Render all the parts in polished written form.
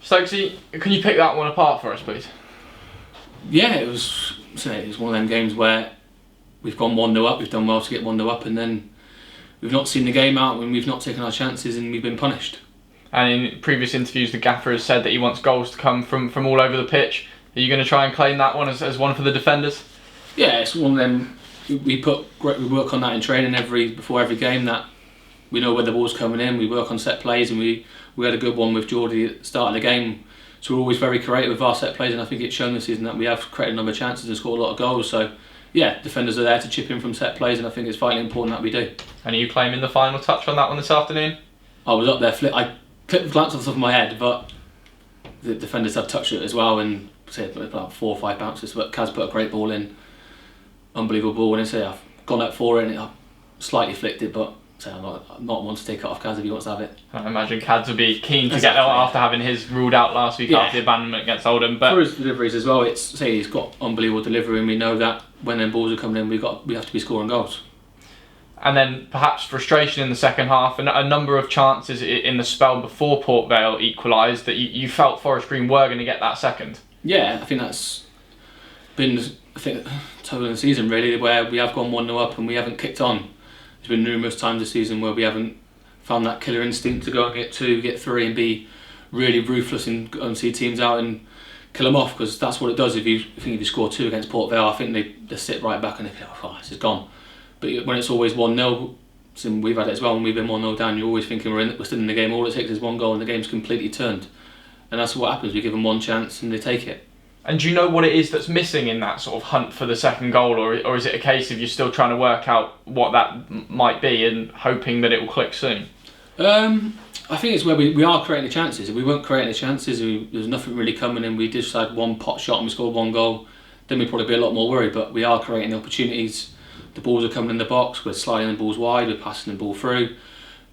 Stokesy, can you pick that one apart for us, please? Yeah, it was one of them games where we've gone 1-0 up, we've done well to get 1-0 up, and then we've not seen the game out when we've not taken our chances and we've been punished. And in previous interviews, the gaffer has said that he wants goals to come from all over the pitch. Are you going to try and claim that one as one for the defenders? Yeah, it's one of them. We work on that in training before every game. That we know where the ball's coming in. We work on set plays, and we had a good one with Geordie at the start of the game. So we're always very creative with our set plays, and I think it's shown this season that we have created a number of chances and scored a lot of goals. So yeah, defenders are there to chip in from set plays, and I think it's vitally important that we do. And are you claiming the final touch on that one this afternoon? I was up there, I glanced off the top of my head, but the defenders have touched it as well, and say about 4 or 5 bounces. But Kaz put a great ball in, unbelievable ball, and I've gone up for it, and I slightly flicked it, but I'm not one to take it off Kaz if he wants to have it. I imagine Kaz would be keen to get that after having his ruled out last week after the abandonment against Oldham. But for his deliveries as well, he's got unbelievable delivery, and we know that when them balls are coming in, we have to be scoring goals. And then perhaps frustration in the second half, and a number of chances in the spell before Port Vale equalised that you felt Forest Green were going to get that second. Yeah, I think that's been total in the season really, where we have gone 1-0 up and we haven't kicked on. There's been numerous times this season where we haven't found that killer instinct to go and get 2, get 3 and be really ruthless and go and see teams out and kill them off, because that's what it does. If you score 2 against Port Vale, I think they sit right back and they think, oh, this is gone. But when it's always 1-0, and we've had it as well, when we've been 1-0 down, you're always thinking we're still in the game. All it takes is one goal and the game's completely turned. And that's what happens. We give them one chance and they take it. And do you know what it is that's missing in that sort of hunt for the second goal, or is it a case of you're still trying to work out what that might be and hoping that it will click soon? I think it's where we are creating the chances. If we weren't creating the chances, there's nothing really coming in, we just had one pot shot and we scored 1 goal, then we'd probably be a lot more worried. But we are creating the opportunities. The balls are coming in the box, we're sliding the balls wide, we're passing the ball through.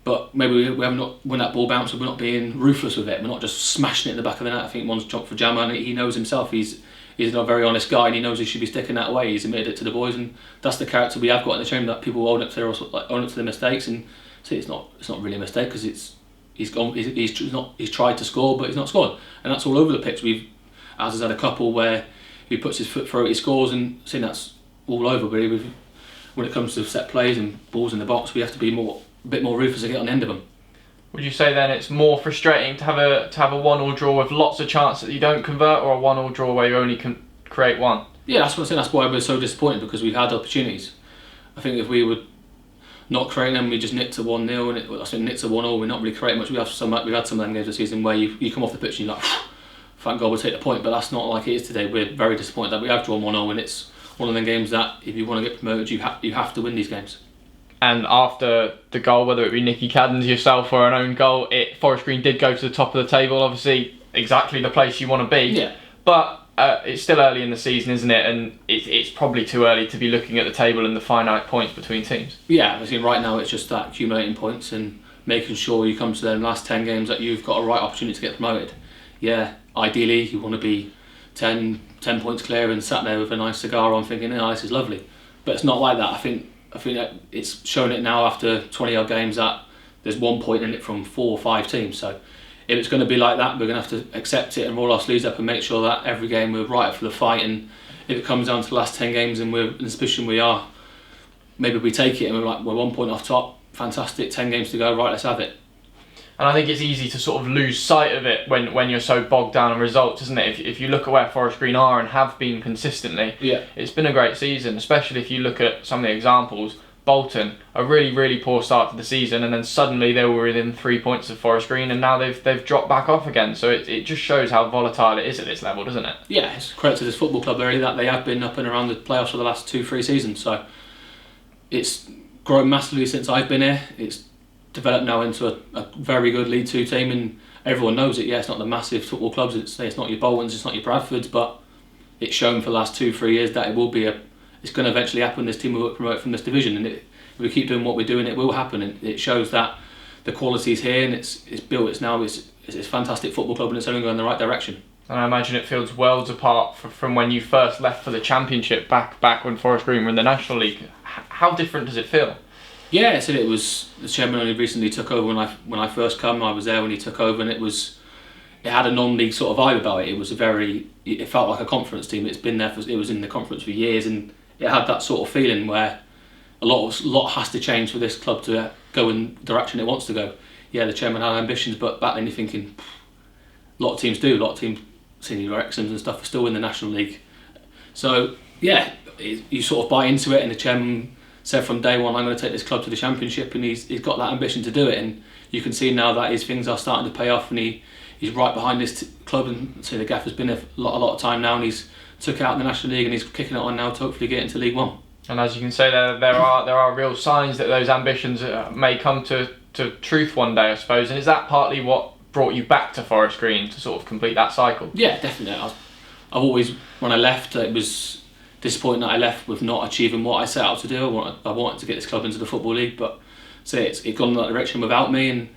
But maybe we haven't not, when that ball bounces, we're not being ruthless with it. We're not just smashing it in the back of the net. I think one's jumped for Jammer, and he knows himself. He's a very honest guy, and he knows he should be sticking that away. He's admitted it to the boys, and that's the character we have got in the team. That people own up to their mistakes, and see it's not really a mistake, because he's tried to score, but he's not scored, and that's all over the pitch. Az has had a couple where he puts his foot through it, he scores, and see that's all over. But when it comes to set plays and balls in the box, we have to be a bit more ruthless to get on the end of them. Would you say then it's more frustrating to have a 1-1 draw with lots of chances that you don't convert, or a 1-1 draw where you only can create one? Yeah, that's what I'm saying. That's why we're so disappointed, because we've had opportunities. I think if we were not creating them, we just nicked to 1-0, and I think nicked to 1-0. We're not really creating much. We've had some of them games this season where you come off the pitch and you're like, thank God we'll take the point. But that's not like it is today. We're very disappointed that we have drawn 1-0, and it's one of them games that if you want to get promoted, you have to win these games. And after the goal, whether it be Nicky Cadden's, yourself, or an own goal, Forest Green did go to the top of the table. Obviously, exactly the place you want to be. Yeah. But it's still early in the season, isn't it? And it's probably too early to be looking at the table and the finite points between teams. Yeah, I think right now it's just that accumulating points and making sure you come to the last 10 games that you've got a right opportunity to get promoted. Yeah, ideally you want to be 10 points clear and sat there with a nice cigar on thinking, oh, this is lovely. But it's not like that. I think that it's shown it now after 20 odd games that there's 1 point in it from 4 or 5 teams. So if it's going to be like that, we're going to have to accept it and roll our sleeves up and make sure that every game we're right for the fight. And if it comes down to the last 10 games and we're in the position we are, maybe we take it and we're 1 point off top. Fantastic, 10 games to go, right, let's have it. And I think it's easy to sort of lose sight of it when you're so bogged down on results, isn't it? If you look at where Forest Green are and have been consistently, yeah, it's been a great season, especially if you look at some of the examples. Bolton, a really, really poor start to the season, and then suddenly they were within 3 points of Forest Green, and now they've dropped back off again. So it just shows how volatile it is at this level, doesn't it? Yeah, it's credit to this football club really that they have been up and around the playoffs for the last 2-3 seasons. So it's grown massively since I've been here. It's developed now into a very good League 2 team, and everyone knows it. Yeah, it's not the massive football clubs, it's not your Boltons, it's not your Bradfords, but it's shown for the last 2-3 years that it will be it's going to eventually happen. This team will get promoted from this division, and if we keep doing what we're doing, it will happen. And it shows that the quality is here, and it's built. It's a fantastic football club, and it's only going in the right direction. And I imagine it feels worlds apart from when you first left for the Championship back when Forest Green were in the National League. How different does it feel? Yeah, so it was, the chairman only recently took over when I first come. I was there when he took over, and it was it had a non-league sort of vibe about it. It felt like a conference team. It was in the conference for years, and it had that sort of feeling where a lot has to change for this club to go in the direction it wants to go. Yeah, the chairman had ambitions, but back then you're thinking, a lot of teams do. A lot of teams, senior directions and stuff, are still in the National League. So yeah, you sort of buy into it, and the chairman said from day one, I'm going to take this club to the Championship, and he's got that ambition to do it. And you can see now that his things are starting to pay off, and he's right behind this club. And so the gaffer's been there a lot of time now, and he's took out in the National League, and he's kicking it on now to hopefully get into League One. And as you can say, there are real signs that those ambitions may come to truth one day, I suppose. And is that partly what brought you back to Forest Green to sort of complete that cycle? Yeah, definitely. I've always, when I left, it was disappointing that I left with not achieving what I set out to do. I wanted to get this club into the Football League, but it's gone in that direction without me. And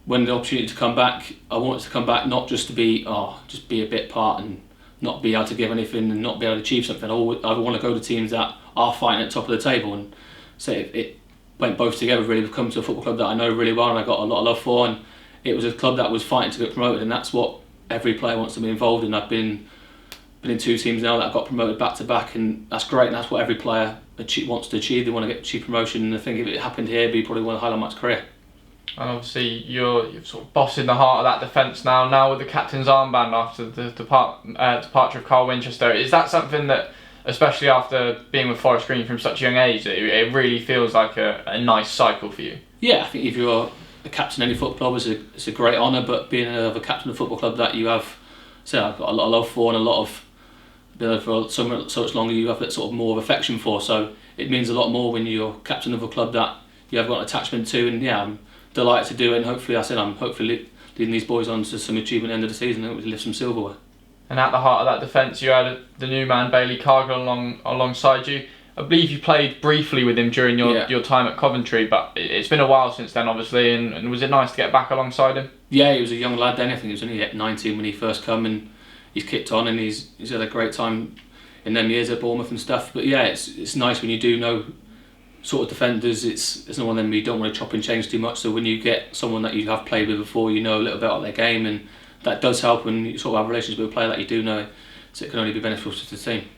when the opportunity to come back, I wanted to come back not just to be a bit part and not be able to give anything and not be able to achieve something. I want to go to teams that are fighting at the top of the table, and it went both together really. We've come to a football club that I know really well and I got a lot of love for, and it was a club that was fighting to get promoted, and that's what every player wants to be involved in. I've been in 2 teams now that got promoted back to back, and that's great, and that's what every player wants to achieve. They want to achieve promotion, and I think if it happened here, it'd be probably one of the highlights of my career. And obviously you're sort of bossing the heart of that defence now with the captain's armband after the departure of Carl Winchester. Is that something that, especially after being with Forest Green from such a young age, that it really feels like a nice cycle for you? Yeah, I think if you're a captain of any football club, it's a great honour, but being a captain of a football club that you have, I've got a lot of love for, and a lot of, been there for so much longer, you have that sort of more of affection for, so it means a lot more when you're captain of a club that you have got an attachment to. And yeah, I'm delighted to do it, and hopefully I'm leading these boys on to some achievement at the end of the season and hopefully lift some silverware. And at the heart of that defence, you had the new man Bailey Cargill alongside you. I believe you played briefly with him during your time at Coventry, but it's been a while since then, obviously. And was it nice to get back alongside him? Yeah, he was a young lad then. I think he was only 19 when he first come, and he's kicked on, and he's had a great time in them years at Bournemouth and stuff. But yeah, it's nice when you do know sort of defenders. It's not one of them you don't want to chop and change too much. So when you get someone that you have played with before, you know a little bit about their game, and that does help when you sort of have relations with a player that you do know. So it can only be beneficial to the team.